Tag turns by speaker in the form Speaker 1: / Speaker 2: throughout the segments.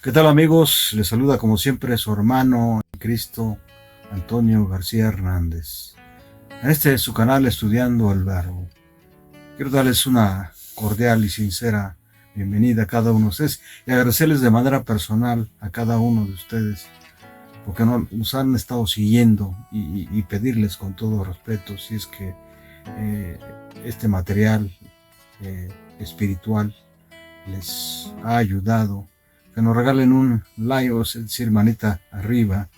Speaker 1: ¿Qué tal, amigos? Les saluda como siempre su hermano en Cristo, Antonio García Hernández. En este su canal Estudiando el Verbo. Quiero darles una cordial y sincera bienvenida a cada uno de ustedes y agradecerles de manera personal a cada uno de ustedes porque nos han estado siguiendo y pedirles con todo respeto si es que este material espiritual les ha ayudado, que nos regalen un like, o es decir, manita arriba,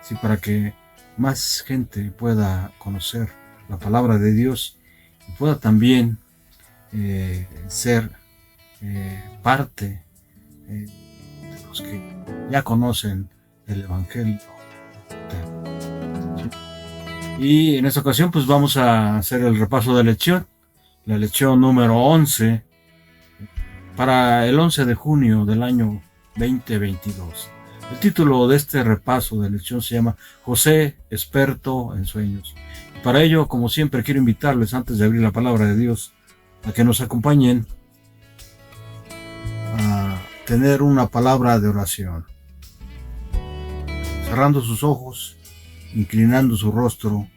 Speaker 1: ¿sí? Para que más gente pueda conocer la palabra de Dios y pueda también ser parte de los que ya conocen el Evangelio. ¿Sí? Y en esta ocasión pues vamos a hacer el repaso de la lección número 11 para el 11 de junio del año 2022. El título de este repaso de lección se llama José, experto en sueños. Para ello, como siempre, quiero invitarles, antes de abrir la palabra de Dios, a que nos acompañen a tener una palabra de oración. Cerrando sus ojos, inclinando su rostro,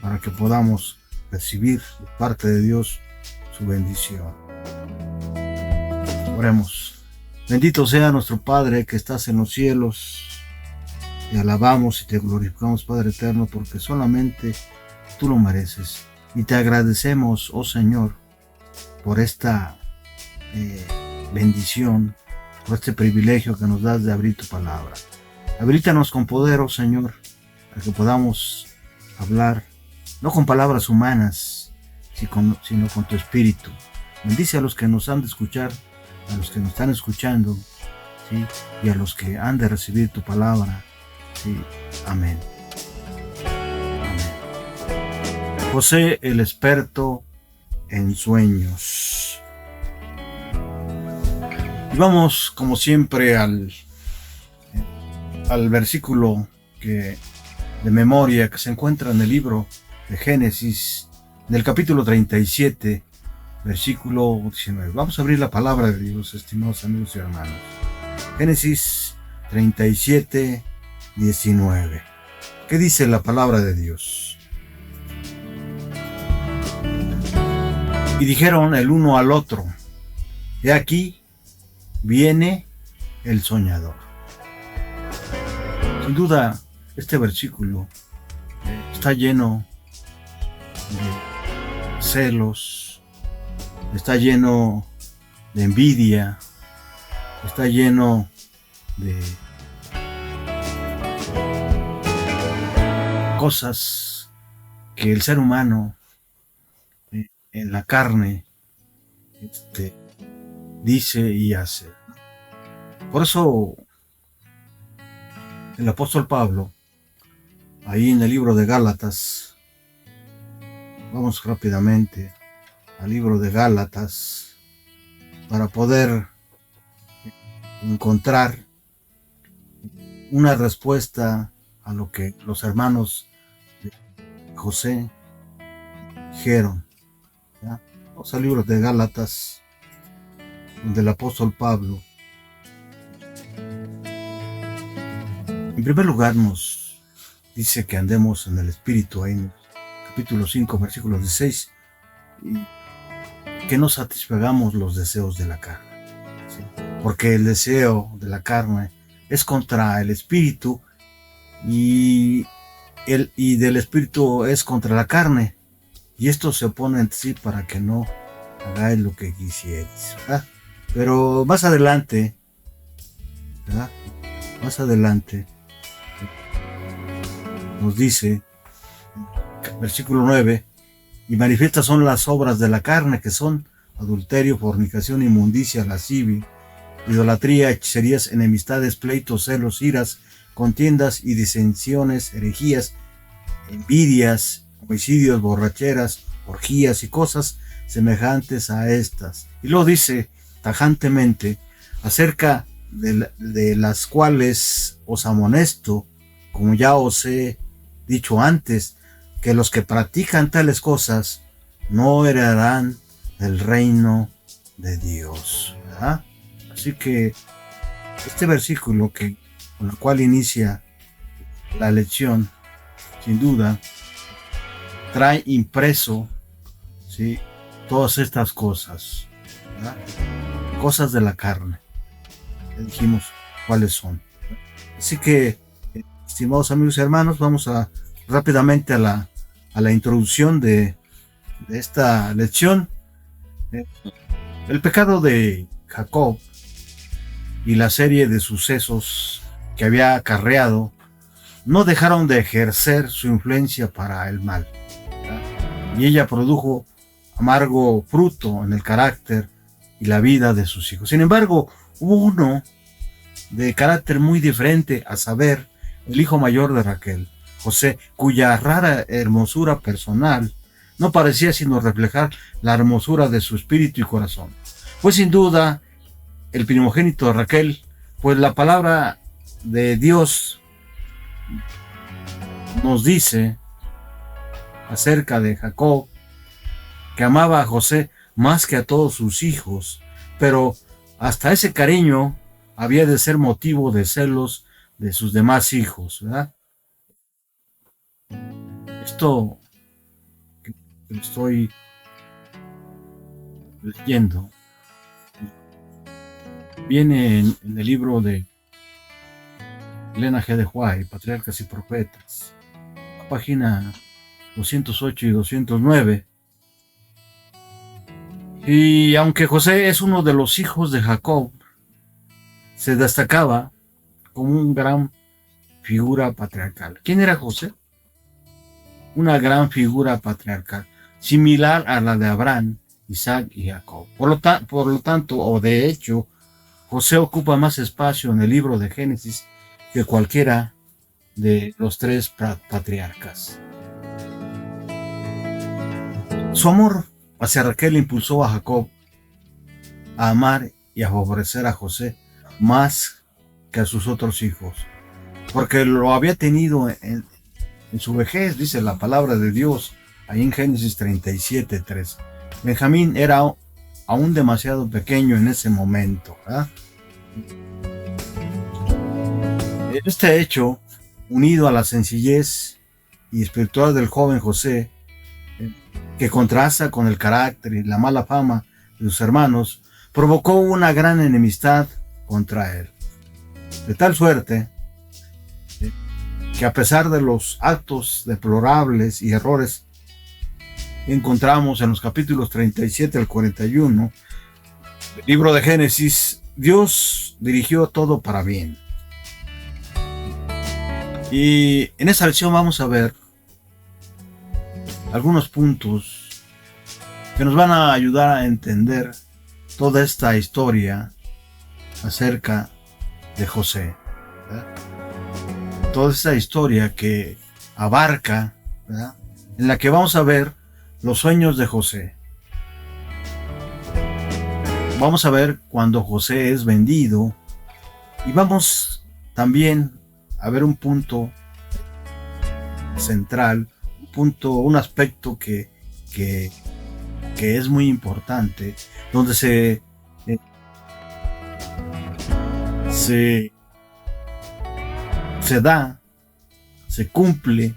Speaker 1: para que podamos recibir de parte de Dios su bendición. Oremos. Bendito sea nuestro Padre que estás en los cielos. Te alabamos y te glorificamos, Padre eterno, porque solamente tú lo mereces. Y te agradecemos, oh Señor, por esta bendición, por este privilegio que nos das de abrir tu palabra. Habilítanos con poder, oh Señor, para que podamos hablar, no con palabras humanas, sino con tu espíritu. Bendice a los que nos han de escuchar, a los que nos están escuchando, ¿sí? Y a los que han de recibir tu palabra, ¿sí? Amén. Amén. José, el experto en sueños. Y vamos, como siempre, al versículo de memoria que se encuentra en el libro de Génesis, del capítulo 37, versículo 19. Vamos a abrir la palabra de Dios, estimados amigos y hermanos. Génesis 37, 19. ¿Qué dice la palabra de Dios? Y dijeron el uno al otro: he aquí, viene el soñador. Sin duda, este versículo está lleno de celos, está lleno de envidia, está lleno de cosas que el ser humano en la carne dice y hace. Por eso el apóstol Pablo, ahí en el libro de Gálatas, vamos rápidamente al libro de Gálatas para poder encontrar una respuesta a lo que los hermanos de José dijeron. ¿Ya? Vamos al libro de Gálatas, donde el apóstol Pablo en primer lugar nos dice que andemos en el Espíritu, ahí en el capítulo 5, versículo 16, y que no satisfagamos los deseos de la carne, ¿sí? Porque el deseo de la carne es contra el espíritu y del espíritu es contra la carne, y esto se opone en sí para que no hagáis lo que quisierais, ¿verdad? Pero más adelante, ¿verdad? Más adelante nos dice, versículo 9, y manifiestas son las obras de la carne, que son adulterio, fornicación, inmundicia, lascivia, idolatría, hechicerías, enemistades, pleitos, celos, iras, contiendas y disensiones, herejías, envidias, homicidios, borracheras, orgías y cosas semejantes a estas. Y luego dice tajantemente, acerca de las cuales os amonesto, como ya os he dicho antes, que los que practican tales cosas no heredarán el reino de Dios, ¿verdad? Así que Este versículo con el cual inicia la lección, sin duda, trae impreso, ¿sí?, todas estas cosas, ¿verdad? Cosas de la carne. Ya dijimos cuáles son. Así que, estimados amigos y hermanos, vamos rápidamente a la introducción de esta lección. El pecado de Jacob y la serie de sucesos que había acarreado no dejaron de ejercer su influencia para el mal, ¿verdad? Y ella produjo amargo fruto en el carácter y la vida de sus hijos. Sin embargo, hubo uno de carácter muy diferente, a saber, el hijo mayor de Raquel, José, cuya rara hermosura personal no parecía sino reflejar la hermosura de su espíritu y corazón. Fue sin duda el primogénito de Raquel, pues la palabra de Dios nos dice acerca de Jacob que amaba a José más que a todos sus hijos, pero hasta ese cariño había de ser motivo de celos de sus demás hijos, ¿verdad? Esto que estoy leyendo viene en el libro de Elena G. de White, Patriarcas y Profetas, página 208 y 209. Y aunque José es uno de los hijos de Jacob, se destacaba como una gran figura patriarcal. ¿Quién era José? Una gran figura patriarcal, similar a la de Abraham, Isaac y Jacob. Por lo tanto, o de hecho, José ocupa más espacio en el libro de Génesis que cualquiera de los tres patriarcas. Su amor hacia Raquel impulsó a Jacob a amar y a favorecer a José más que a sus otros hijos, porque lo había tenido en su vejez, dice la palabra de Dios, ahí en Génesis 37:3. Benjamín era aún demasiado pequeño en ese momento, ¿verdad? Este hecho, unido a la sencillez y espiritual del joven José, que contrasta con el carácter y la mala fama de sus hermanos, provocó una gran enemistad contra él. De tal suerte que a pesar de los actos deplorables y errores que encontramos en los capítulos 37 al 41 del libro de Génesis, Dios dirigió todo para bien. Y en esta lección vamos a ver algunos puntos que nos van a ayudar a entender toda esta historia acerca de José, ¿verdad? Toda esta historia que abarca, ¿verdad?, en la que vamos a ver los sueños de José. Vamos a ver cuando José es vendido y vamos también a ver un punto central, un aspecto que es muy importante, donde se cumple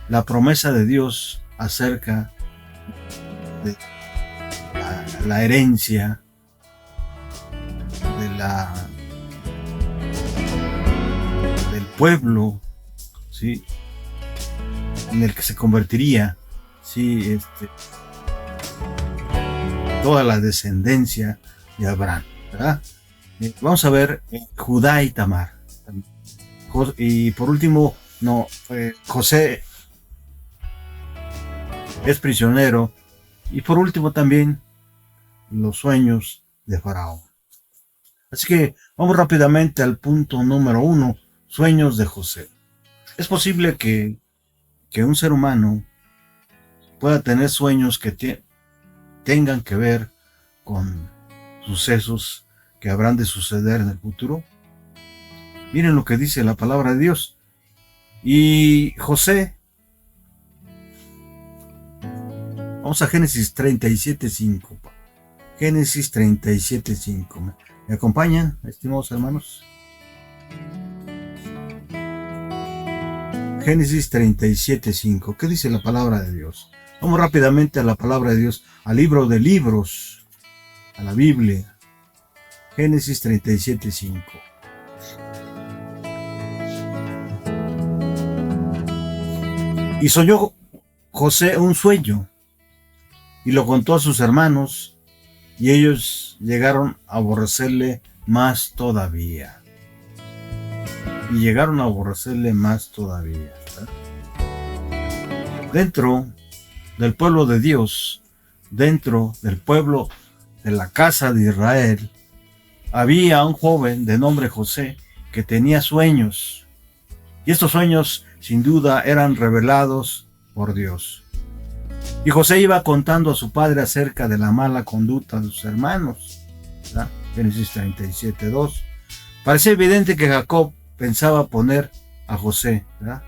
Speaker 1: la promesa de Dios acerca de la herencia del pueblo, ¿sí?, en el que se convertiría, ¿sí?, toda la descendencia de Abraham, ¿verdad? Vamos a ver Judá y Tamar. Y por último, José es prisionero. Y por último también los sueños de Faraón. Así que vamos rápidamente al punto número 1, sueños de José. Es posible que un ser humano pueda tener sueños que tengan que ver con sucesos que habrán de suceder en el futuro. Miren lo que dice la palabra de Dios. Y José, vamos a Génesis 37:5. Génesis 37:5. ¿Me acompañan, estimados hermanos? Génesis 37:5. ¿Qué dice la palabra de Dios? Vamos rápidamente a la palabra de Dios, al libro de libros, a la Biblia. Génesis 37:5. Y soñó José un sueño, y lo contó a sus hermanos, y ellos llegaron a aborrecerle más todavía. Y llegaron a aborrecerle más todavía. Dentro del pueblo de Dios, dentro del pueblo de la casa de Israel, había un joven de nombre José que tenía sueños. Y estos sueños, sin duda, eran revelados por Dios. Y José iba contando a su padre acerca de la mala conducta de sus hermanos. ¿Verdad? Génesis 37:2. Parecía evidente que Jacob pensaba poner a José, ¿verdad?,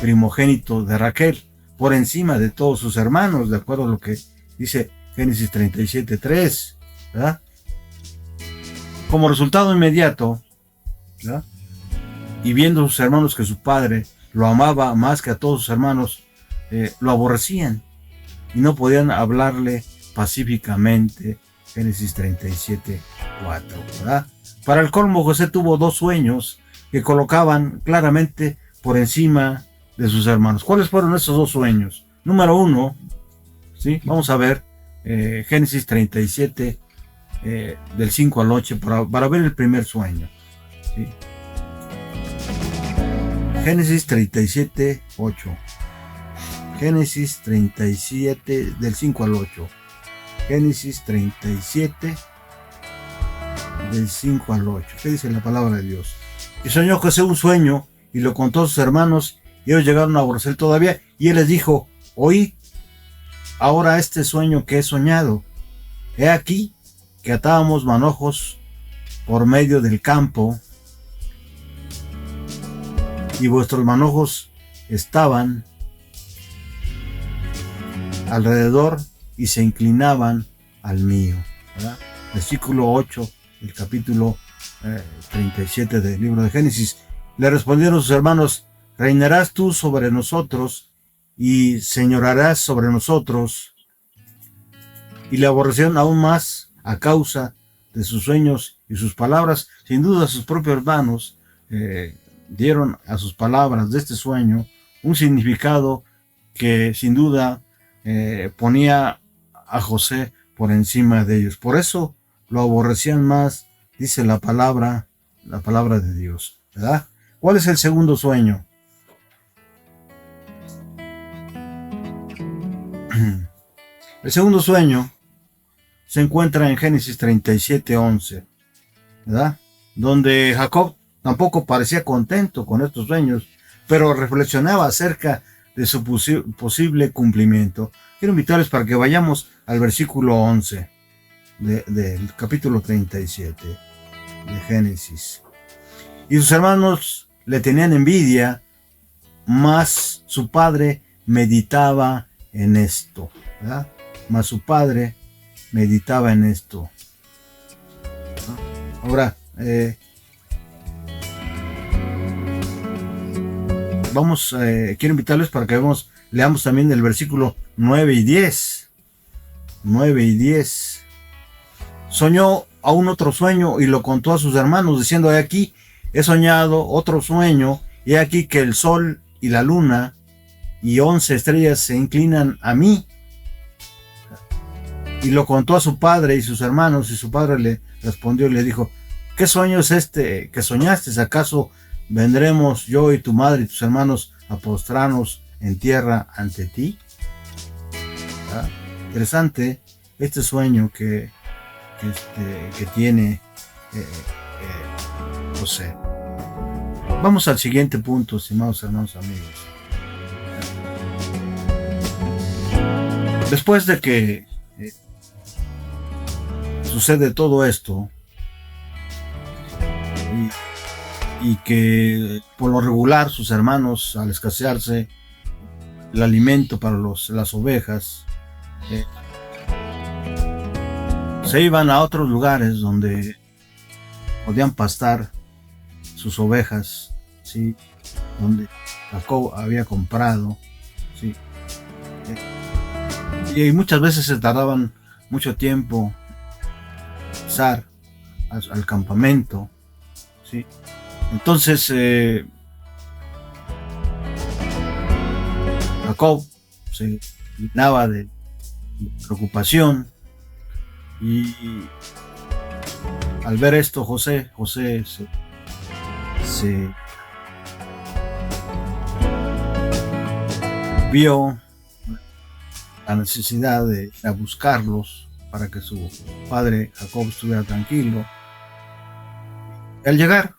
Speaker 1: primogénito de Raquel, por encima de todos sus hermanos, de acuerdo a lo que dice Génesis 37:3, ¿verdad? Como resultado inmediato, ¿verdad?, y viendo a sus hermanos que su padre lo amaba más que a todos sus hermanos, lo aborrecían y no podían hablarle pacíficamente. Génesis 37:4, ¿verdad? Para el colmo, José tuvo dos sueños que colocaban claramente por encima de sus hermanos. ¿Cuáles fueron esos dos sueños? Número uno, ¿sí? Vamos a ver Génesis 37, del 5 al 8, para ver el primer sueño, ¿sí? Génesis 37:8. Génesis 37, del 5 al 8. Génesis 37, del 5 al 8. ¿Qué dice la palabra de Dios? Y soñó José un sueño, y lo contó a sus hermanos, y ellos llegaron a aborrecer todavía, y él les dijo: oíd ahora este sueño que he soñado. He aquí que atábamos manojos por medio del campo, y vuestros manojos estaban alrededor y se inclinaban al mío, ¿verdad? Versículo 8 del capítulo 37 del libro de Génesis. Le respondieron sus hermanos: reinarás tú sobre nosotros y señorarás sobre nosotros. Y le aborrecieron aún más a causa de sus sueños y sus palabras. Sin duda, sus propios hermanos dieron a sus palabras de este sueño un significado que sin duda ponía a José por encima de ellos. Por eso lo aborrecían más, dice la palabra de Dios, ¿verdad? ¿Cuál es el segundo sueño? El segundo sueño se encuentra en Génesis 37:11, ¿verdad? Donde Jacob tampoco parecía contento con estos sueños, pero reflexionaba acerca de su posible cumplimiento. Quiero invitarles para que vayamos al versículo 11 del capítulo 37 de Génesis. Y sus hermanos le tenían envidia, mas su padre meditaba en esto, ¿verdad? Mas su padre meditaba en esto. Ahora, quiero invitarles para que leamos también el versículo 9 y 10. 9 y 10. Soñó aún otro sueño y lo contó a sus hermanos, diciendo: he aquí, he soñado otro sueño, y he aquí que el sol y la luna y 11 estrellas se inclinan a mí. Y lo contó a su padre y sus hermanos, y su padre le respondió y le dijo: ¿qué sueño es este que soñaste? ¿Acaso vendremos yo y tu madre y tus hermanos a postrarnos en tierra ante ti? ¿Ah? Interesante este sueño que tiene José. Vamos al siguiente punto, estimados hermanos, amigos. Después de que sucede todo esto, y que por lo regular sus hermanos, al escasearse el alimento para las ovejas, se iban a otros lugares donde podían pastar sus ovejas, ¿sí? Donde Jacob había comprado, ¿sí? Y muchas veces se tardaban mucho tiempo en pasar al campamento, ¿sí? Entonces Jacob se llenaba de preocupación y al ver esto José se vio la necesidad de ir a buscarlos para que su padre Jacob estuviera tranquilo. Al llegar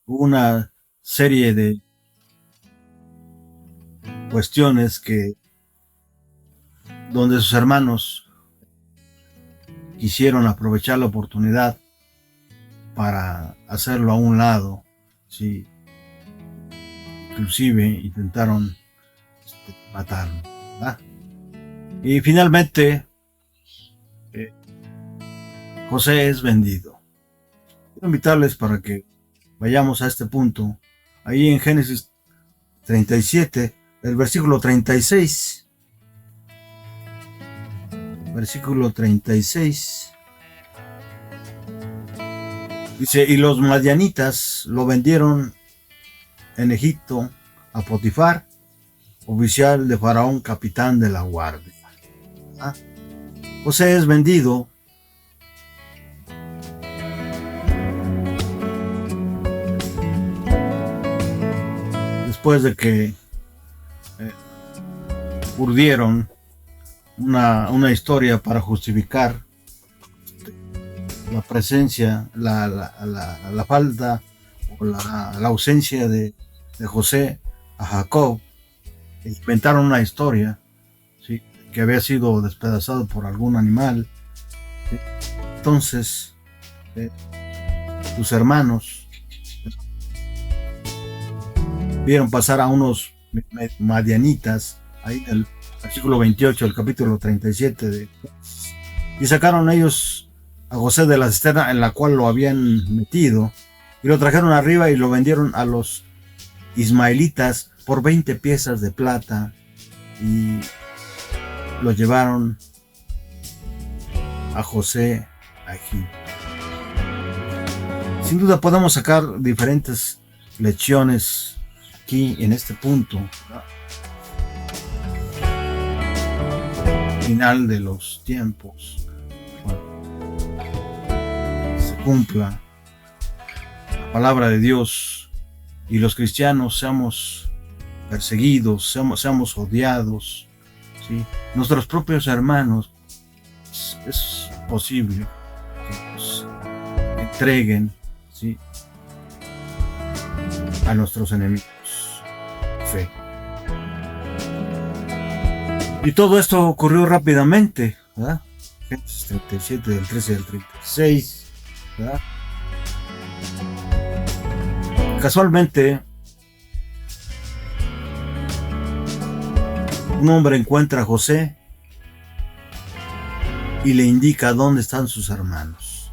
Speaker 1: hubo una serie de cuestiones donde sus hermanos quisieron aprovechar la oportunidad para hacerlo a un lado, ¿sí? Inclusive intentaron matarlo, ¿verdad? Y finalmente José es vendido. Quiero invitarles para que vayamos a este punto, ahí en Génesis 37, el versículo 36. Versículo 36. Dice, y los madianitas lo vendieron en Egipto a Potifar, oficial de Faraón, capitán de la guardia. ¿Ah? José es vendido después de que urdieron una historia para justificar la presencia, la falta o la ausencia de José a Jacob. Inventaron una historia, ¿sí? Que había sido despedazado por algún animal, ¿sí? Entonces sus hermanos vieron pasar a unos madianitas ahí en el versículo 28 del capítulo 37 y sacaron ellos a José de la cisterna en la cual lo habían metido y lo trajeron arriba y lo vendieron a los ismaelitas por 20 piezas de plata y lo llevaron a José a Egipto. Sin duda podemos sacar diferentes lecciones aquí en este punto, ¿verdad? Final de los tiempos, se cumpla la palabra de Dios y los cristianos seamos perseguidos, seamos odiados, ¿sí? Nuestros propios hermanos, es posible que nos entreguen, ¿sí?, a nuestros enemigos. Fe. Y todo esto ocurrió rápidamente, ¿verdad? Génesis 37, del 13 al 36, ¿verdad? Casualmente, un hombre encuentra a José y le indica dónde están sus hermanos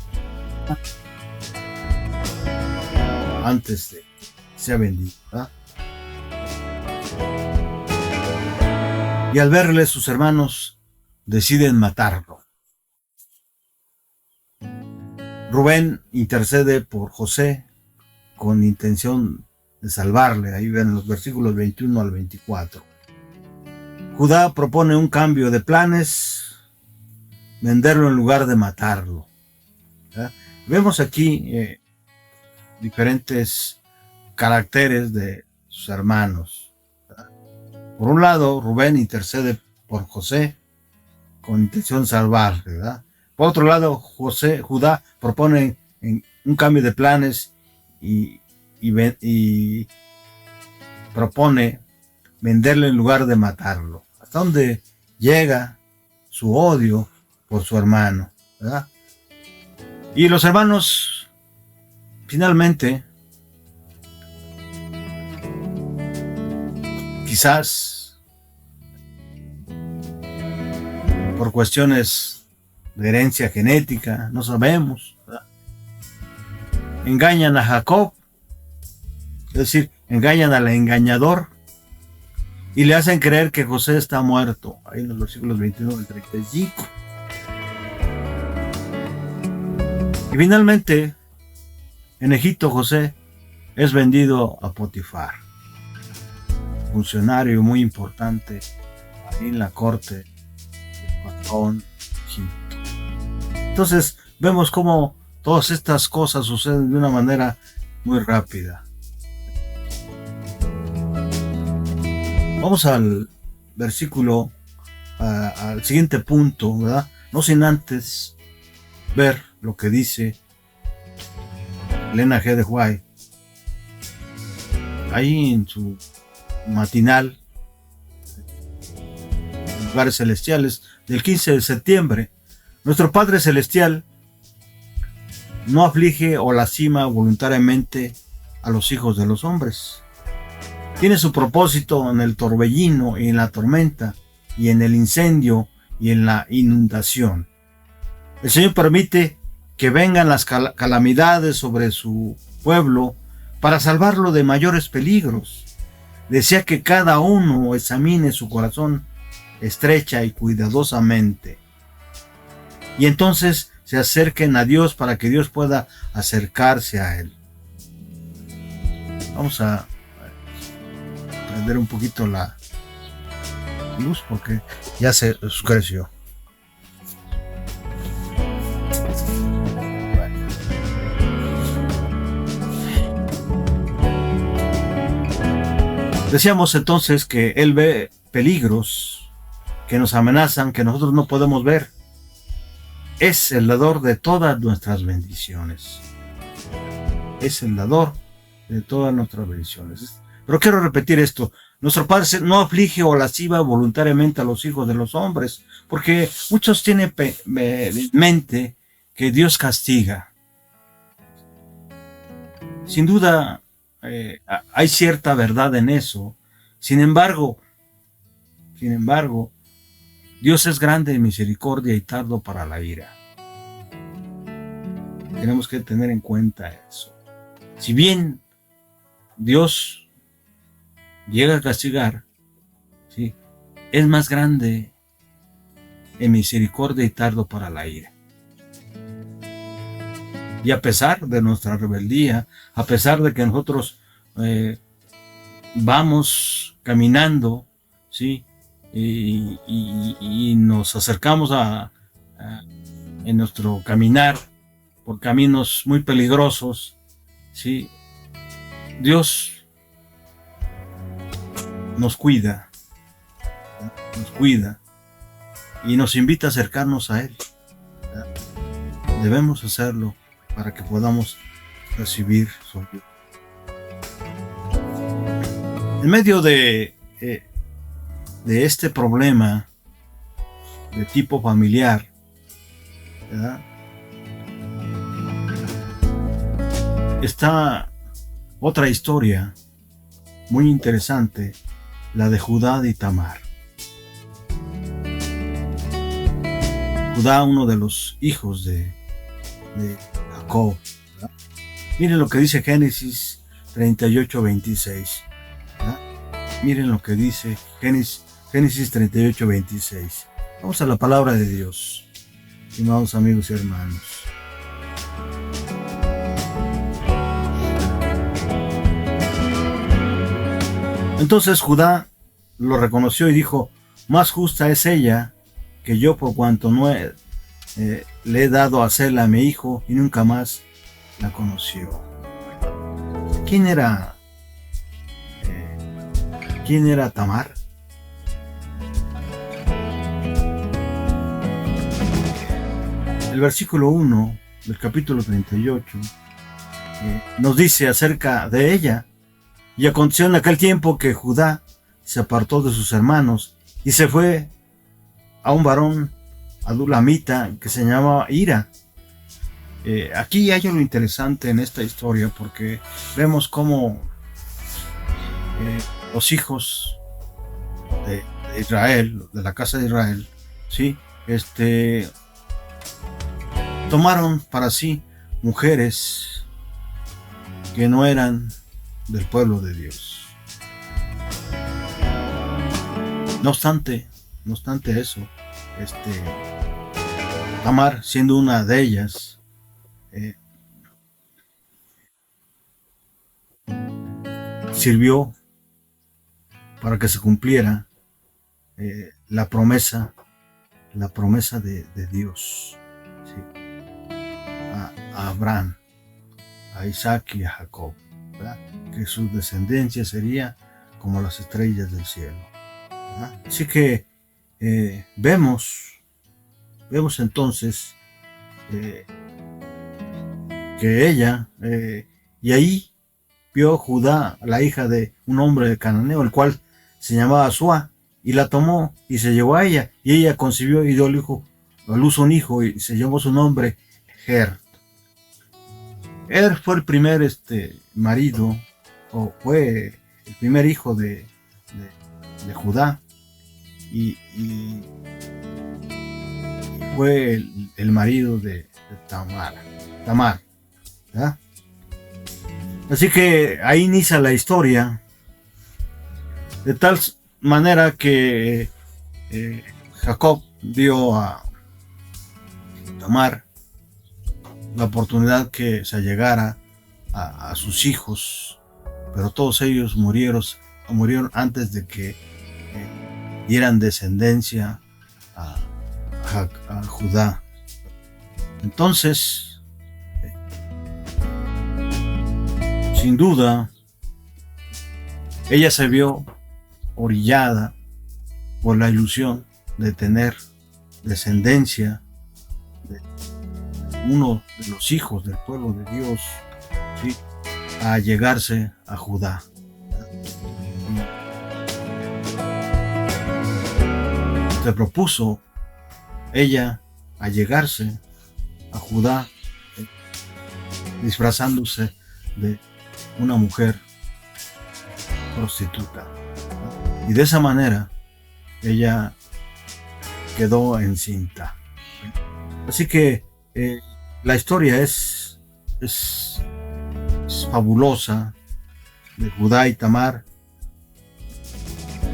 Speaker 1: antes de que sea vendido, ¿verdad? Y al verle, sus hermanos deciden matarlo. Rubén intercede por José con intención de salvarle. Ahí ven los versículos 21 al 24. Judá propone un cambio de planes, venderlo en lugar de matarlo, ¿verdad? Vemos aquí diferentes caracteres de sus hermanos. Por un lado, Rubén intercede por José con intención de salvarle, ¿verdad? Por otro lado, Judá propone un cambio de planes y propone venderle en lugar de matarlo. Hasta donde llega su odio por su hermano, ¿verdad? Y los hermanos, finalmente, quizás por cuestiones de herencia genética, no sabemos, ¿verdad?, engañan a Jacob, es decir, engañan al engañador y le hacen creer que José está muerto, ahí en los versículos 21 al 35. Y finalmente, en Egipto José es vendido a Potifar, funcionario muy importante ahí en la corte del faraón Egipto. Entonces vemos cómo todas estas cosas suceden de una manera muy rápida. Vamos al versículo, al siguiente punto, ¿verdad? No sin antes ver lo que dice Elena G. de White ahí en su matinal Lugares Celestiales del 15 de septiembre. Nuestro Padre Celestial no aflige o lastima voluntariamente a los hijos de los hombres. Tiene su propósito en el torbellino y en la tormenta, y en el incendio y en la inundación. El Señor permite que vengan las calamidades sobre su pueblo para salvarlo de mayores peligros. Desea que cada uno examine su corazón estrecha y cuidadosamente, y entonces se acerquen a Dios para que Dios pueda acercarse a Él. Vamos a prender un poquito la luz porque ya se oscureció. Decíamos entonces que Él ve peligros que nos amenazan, que nosotros no podemos ver. Es el dador de todas nuestras bendiciones. Es el dador de todas nuestras bendiciones. Pero quiero repetir esto. Nuestro Padre no aflige o lastima voluntariamente a los hijos de los hombres, porque muchos tienen en mente que Dios castiga. Sin duda, hay cierta verdad en eso. Sin embargo, Dios es grande en misericordia y tardo para la ira. Tenemos que tener en cuenta eso. Si bien Dios llega a castigar, ¿sí?, es más grande en misericordia y tardo para la ira. Y a pesar de nuestra rebeldía, a pesar de que nosotros vamos caminando, ¿sí?, y nos acercamos en nuestro caminar por caminos muy peligrosos, ¿sí?, Dios nos cuida y nos invita a acercarnos a Él. Debemos hacerlo para que podamos recibir su ayuda. En medio de este problema de tipo familiar, ¿verdad?, está otra historia muy interesante, la de Judá y Tamar. Judá, uno de los hijos de Jacob, ¿verdad? Miren lo que dice Génesis 38:26. Miren lo que dice Génesis 38:26. Vamos a la palabra de Dios, estimados amigos y hermanos. Entonces Judá lo reconoció y dijo: más justa es ella que yo, por cuanto no le he dado a Sela a mi hijo, y nunca más la conoció. ¿Quién era Tamar? El versículo 1 del capítulo 38 nos dice acerca de ella: y aconteció en aquel tiempo que Judá se apartó de sus hermanos y se fue a un varón adulamita que se llamaba Hira. Aquí hay algo interesante en esta historia, porque vemos cómo los hijos de Israel, de la casa de Israel, ¿sí?, tomaron para sí mujeres que no eran del pueblo de Dios. No obstante eso, Tamar, siendo una de ellas, sirvió para que se cumpliera la promesa de Dios, ¿sí? A Abraham, a Isaac y a Jacob, ¿verdad? Que su descendencia sería como las estrellas del cielo, ¿verdad? Así que vemos entonces que ella, y ahí vio Judá, la hija de un hombre de cananeo, el cual se llamaba Sua, y la tomó y se llevó a ella, y ella concibió y dio a luz un hijo, y se llamó su nombre Er. Er fue el primer marido, o fue el primer hijo de Judá, y fue el marido de Tamar, ¿verdad? Así que ahí inicia la historia, de tal manera que Jacob dio a Tamar la oportunidad que se allegara a sus hijos, pero todos ellos murieron antes de que dieran descendencia a Judá. Entonces, sin duda, ella se vio orillada por la ilusión de tener descendencia de uno de los hijos del pueblo de Dios, ¿sí?, a llegarse a Judá. Se propuso ella a llegarse a Judá disfrazándose de una mujer prostituta, y de esa manera ella quedó encinta. Así que la historia es fabulosa, de Judá y Tamar,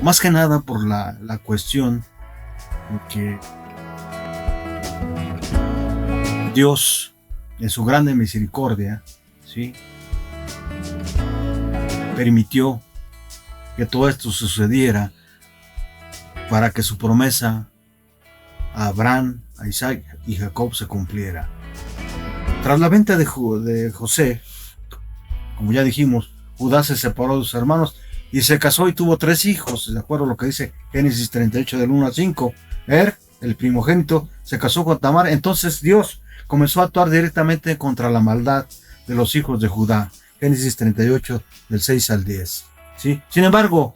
Speaker 1: más que nada por la cuestión de que Dios, en su grande misericordia, ¿sí?, permitió que todo esto sucediera para que su promesa a Abraham, a Isaac y Jacob se cumpliera. Tras la venta de José, como ya dijimos, Judá se separó de sus hermanos y se casó y tuvo 3 hijos, de acuerdo a lo que dice Génesis 38 del 1 al 5. El primogénito, se casó con Tamar. Entonces Dios comenzó a actuar directamente contra la maldad de los hijos de Judá. Génesis 38 del 6 al 10. ¿Sí? Sin embargo,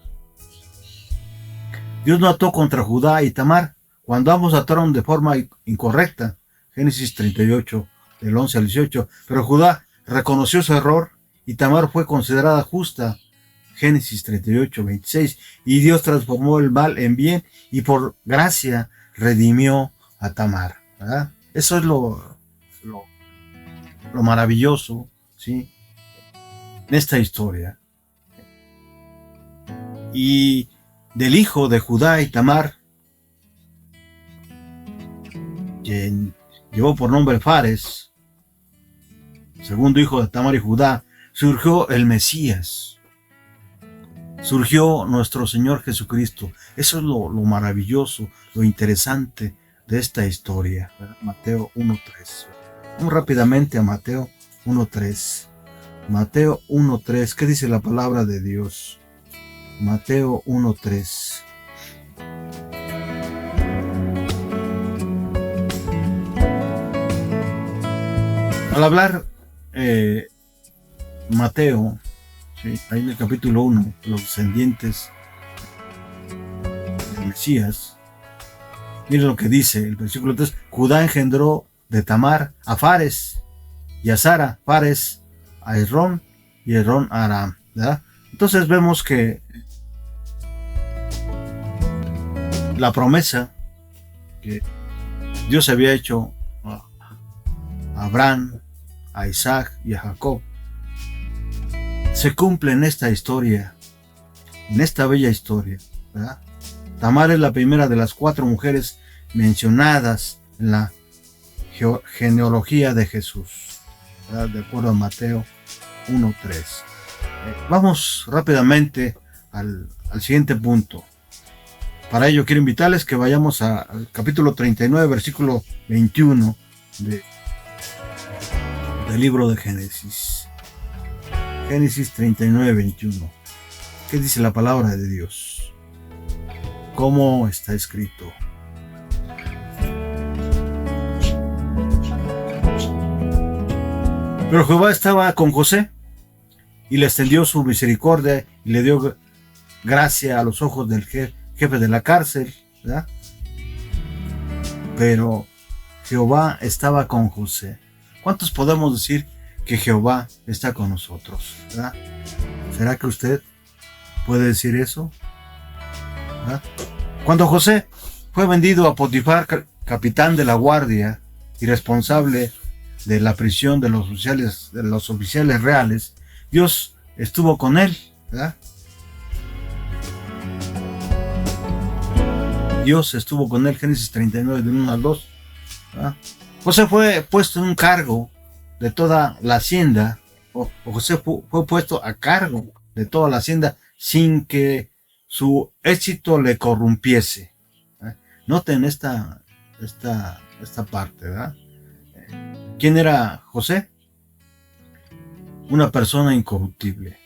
Speaker 1: Dios no actuó contra Judá y Tamar cuando ambos actuaron de forma incorrecta. Génesis 38 del 11 al 18. Pero Judá reconoció su error y Tamar fue considerada justa. Génesis 38, 26. Y Dios transformó el mal en bien y por gracia redimió a Tamar, ¿verdad? Eso es lo maravilloso, ¿sí?, en esta historia. Y del hijo de Judá y Tamar, quien llevó por nombre Fares, segundo hijo de Tamar y Judá, surgió el Mesías, surgió nuestro Señor Jesucristo. Eso es lo maravilloso, lo interesante de esta historia, ¿verdad? Mateo 1:3. Vamos rápidamente a Mateo 1:3. Mateo 1:3. ¿Qué dice la palabra de Dios? Mateo 1:3. Al hablar Mateo, ¿sí?, ahí en el capítulo 1, los descendientes del Mesías, miren lo que dice el versículo 3. Judá engendró de Tamar a Fares, y a Sara, Fares a Esrón, y Esrón a Aram, ¿verdad? Entonces vemos que la promesa que Dios había hecho a Abraham, a Isaac y a Jacob se cumple en esta historia, en esta bella historia, ¿verdad? Tamar es la primera de las 4 mujeres mencionadas en la genealogía de Jesús, ¿verdad? De acuerdo a Mateo 1:3. Vamos rápidamente al siguiente punto. Para ello quiero invitarles que vayamos al capítulo 39, versículo 21 del libro de Génesis. Génesis 39, 21. ¿Qué dice la palabra de Dios? ¿Cómo está escrito? Pero Jehová estaba con José y le extendió su misericordia y le dio gracia a los ojos del jefe de la cárcel, ¿verdad? Pero Jehová estaba con José. ¿Cuántos podemos decir que Jehová está con nosotros, ¿verdad? ¿Será que usted puede decir eso? ¿Verdad? Cuando José fue vendido a Potifar, capitán de la guardia y responsable de la prisión de los oficiales reales, Dios estuvo con él, ¿verdad? Dios estuvo con él, Génesis 39, de 1 al 2. ¿Verdad? José fue puesto en un cargo de toda la hacienda, o José fue puesto a cargo de toda la hacienda sin que su éxito le corrompiese. Noten esta parte, ¿verdad? ¿Quién era José? Una persona incorruptible.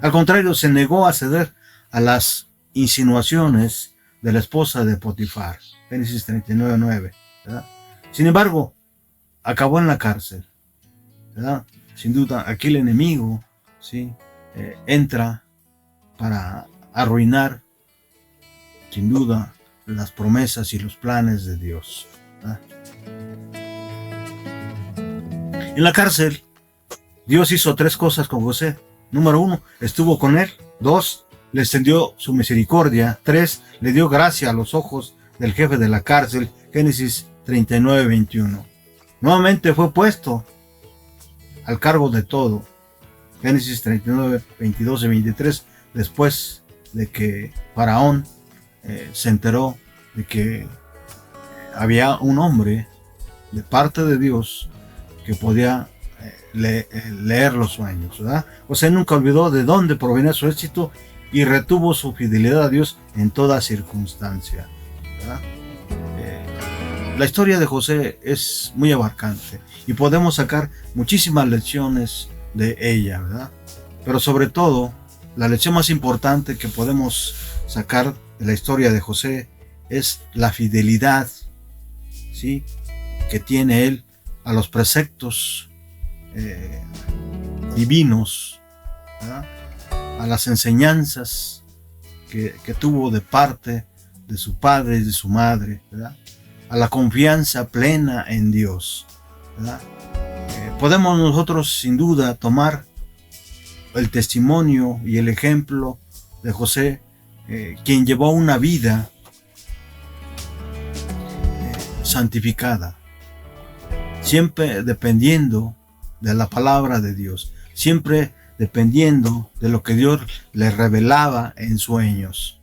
Speaker 1: Al contrario, se negó a ceder a las insinuaciones de la esposa de Potifar. Génesis 39:9. ¿Verdad? Sin embargo, acabó en la cárcel, ¿verdad? Sin duda, aquí el enemigo, ¿sí? Entra para arruinar, sin duda, las promesas y los planes de Dios, ¿verdad? En la cárcel, Dios hizo 3 cosas con José. Número 1, estuvo con él. 2, le extendió su misericordia. 3, le dio gracia a los ojos del jefe de la cárcel. Génesis 39:21. Nuevamente fue puesto al cargo de todo. Génesis 39:22 y 23. Después de que Faraón se enteró de que había un hombre de parte de Dios que podía leer los sueños, ¿verdad? José nunca olvidó de dónde provenía su éxito y retuvo su fidelidad a Dios en toda circunstancia, ¿verdad? La historia de José es muy abarcante y podemos sacar muchísimas lecciones de ella, ¿verdad? Pero sobre todo, la lección más importante que podemos sacar de la historia de José es la fidelidad, ¿sí?, que tiene él a los preceptos divinos, ¿verdad?, a las enseñanzas que tuvo de parte de su padre y de su madre, ¿verdad?, a la confianza plena en Dios, ¿verdad? Podemos nosotros sin duda tomar el testimonio y el ejemplo de José, quien llevó una vida santificada, siempre dependiendo de la palabra de Dios, siempre dependiendo de lo que Dios le revelaba en sueños.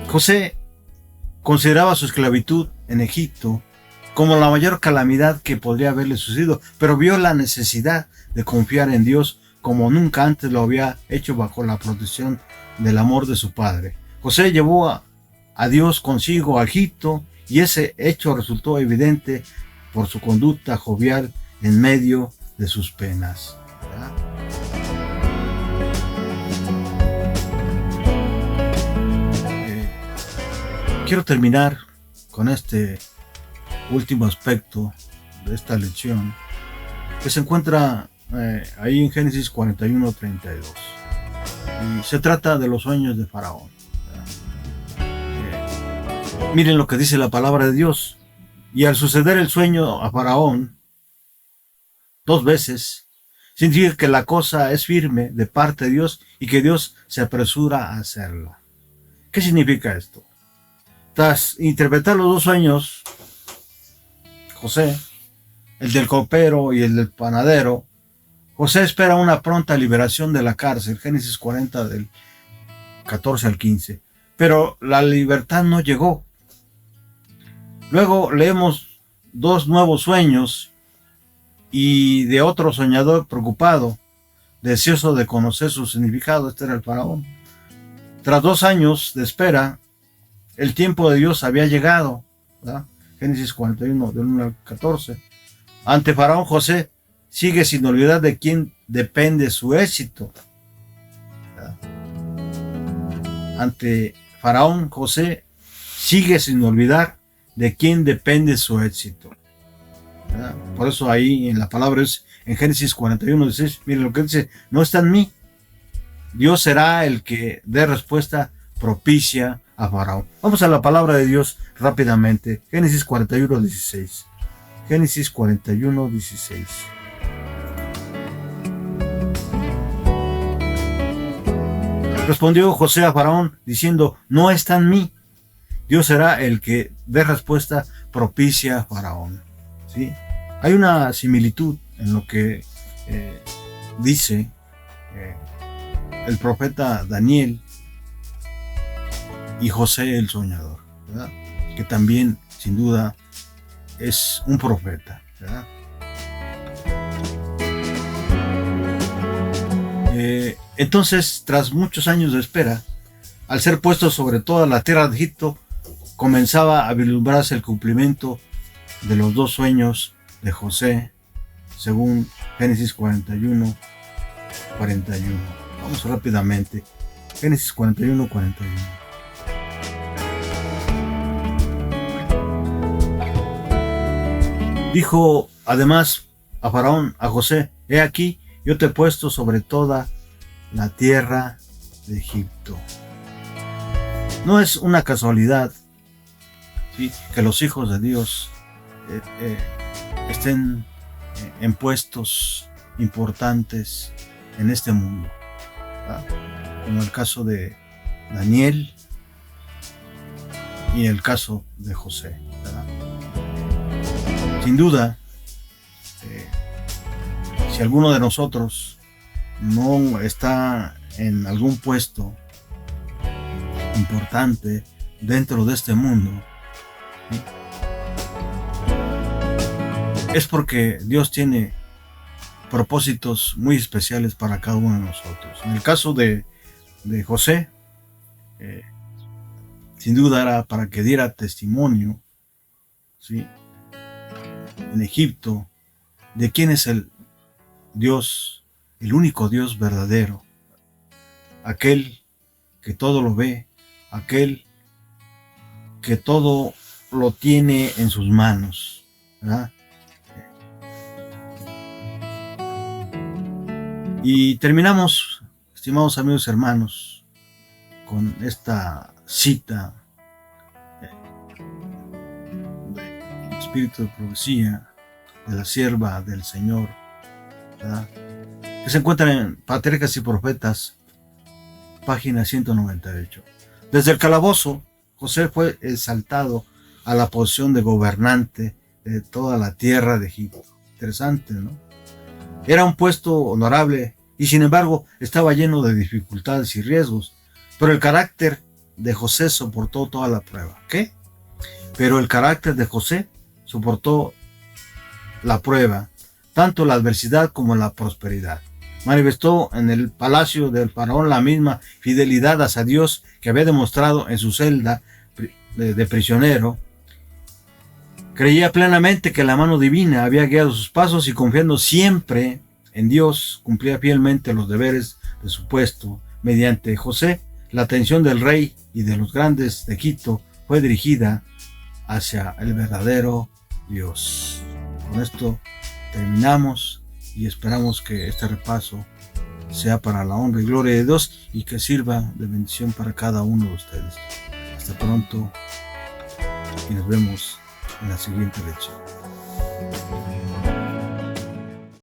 Speaker 1: José consideraba su esclavitud en Egipto como la mayor calamidad que podría haberle sucedido, pero vio la necesidad de confiar en Dios como nunca antes lo había hecho bajo la protección del amor de su padre. José llevó a Dios consigo a Egipto y ese hecho resultó evidente por su conducta jovial en medio de sus penas, ¿verdad? Quiero terminar con este último aspecto de esta lección que se encuentra ahí en Génesis 41:32 y se trata de los sueños de Faraón. Miren lo que dice la palabra de Dios: y al suceder el sueño a Faraón 2 veces, significa que la cosa es firme de parte de Dios y que Dios se apresura a hacerla. ¿Qué significa esto? Tras interpretar los 2 sueños, José, el del copero y el del panadero, José espera una pronta liberación de la cárcel, Génesis 40 del 14 al 15, pero la libertad no llegó. Luego leemos dos nuevos sueños y de otro soñador preocupado, deseoso de conocer su significado. Este era el faraón. Tras 2 años de espera, el tiempo de Dios había llegado, ¿verdad? Génesis 41, del 1 al 14. Ante faraón, José sigue sin olvidar de quién depende su éxito, ¿verdad? Ante faraón, José sigue sin olvidar de quién depende su éxito, ¿verdad? Por eso ahí en la palabra es en Génesis 41, 16, miren lo que dice: no está en mí. Dios será el que dé respuesta propicia a faraón. Vamos a la palabra de Dios rápidamente. Génesis 41, 16. Génesis 41, 16. Respondió José a faraón diciendo: no está en mí. Dios será el que dé respuesta propicia a faraón. ¿Sí? Hay una similitud en lo que dice el profeta Daniel y José el soñador, ¿verdad? Que también sin duda es un profeta, ¿verdad? Entonces, tras muchos años de espera, al ser puesto sobre toda la tierra de Egipto, comenzaba a vislumbrarse el cumplimiento de los 2 sueños de José, según Génesis 41, 41. Vamos rápidamente. Génesis 41, 41. Dijo además a faraón, a José: he aquí, yo te he puesto sobre toda la tierra de Egipto. No es una casualidad, ¿sí?, que los hijos de Dios estén en puestos importantes en este mundo, ¿verdad? Como el caso de Daniel y el caso de José, ¿verdad? Sin duda, si alguno de nosotros no está en algún puesto importante dentro de este mundo, ¿sí?, es porque Dios tiene propósitos muy especiales para cada uno de nosotros. En el caso de José, sin duda era para que diera testimonio, ¿sí?, en Egipto, de quién es el Dios, el único Dios verdadero, aquel que todo lo ve, aquel que todo lo tiene en sus manos, ¿verdad? Y terminamos, estimados amigos y hermanos, con esta cita del Espíritu de Profecía de la sierva del Señor, ¿verdad?, que se encuentra en Patriarcas y Profetas, página 198. Desde el calabozo, José fue exaltado a la posición de gobernante de toda la tierra de Egipto. Interesante, ¿no? Era un puesto honorable y sin embargo estaba lleno de dificultades y riesgos, pero el carácter de José soportó toda la prueba. ¿Qué? Pero el carácter de José soportó la prueba, tanto la adversidad como la prosperidad. Manifestó en el palacio del faraón la misma fidelidad hacia Dios que había demostrado en su celda de prisionero. Creía plenamente que la mano divina había guiado sus pasos y, confiando siempre en Dios, cumplía fielmente los deberes de su puesto. Mediante José, la atención del rey y de los grandes de Egipto fue dirigida hacia el verdadero Dios. Con esto terminamos y esperamos que este repaso sea para la honra y gloria de Dios y que sirva de bendición para cada uno de ustedes. Hasta pronto y nos vemos en la siguiente lección.